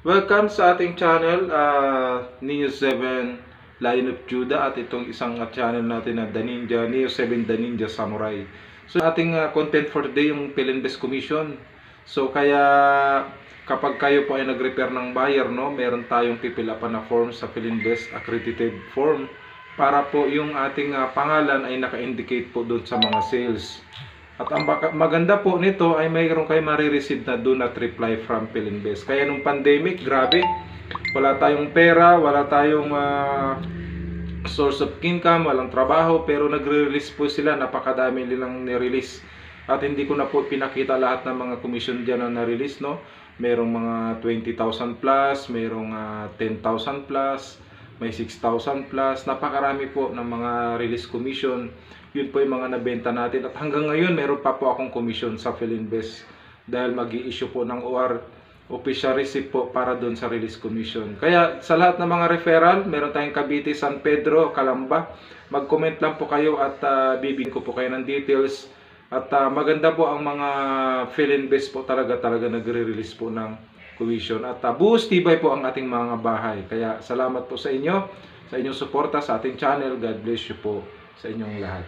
Welcome sa ating channel, Neo 7 Lion of Judah, at itong isang channel natin na The Ninja, Neo 7 The Ninja Samurai. So ating content for today yung Philinvest Commission. So kaya kapag kayo po ay nag-repair ng buyer, no, meron tayong pipilapan na form sa Philinvest accredited form para po yung ating pangalan ay naka-indicate po doon sa mga sales. At ang maganda po nito ay mayroon kayo marireceive na do not reply from Philinvest. Kaya nung pandemic, grabe, wala tayong pera, wala tayong source of income, walang trabaho, pero nagre-release po sila, napakadami nilang ni-release. At hindi ko na po pinakita lahat ng mga commission dyan na na-release, no? Merong mga 20,000 plus, merong 10,000 plus, may 6,000 plus, napakarami po ng mga release commission. Yun po yung mga nabenta natin. At hanggang ngayon, meron pa po akong commission sa Philinvest dahil mag-i-issue po ng OR, official receipt po, para doon sa release commission. Kaya sa lahat ng mga referral, meron tayong Cavite, San Pedro, Calamba. Mag-comment lang po kayo at bibigyan ko po kayo ng details. At maganda po ang mga Philinvest po, talaga nagre-release po ng commission. At buhos tibay po ang ating mga bahay. Kaya salamat po sa inyo, sa inyong suporta sa ating channel. God bless you po sa inyong lahat.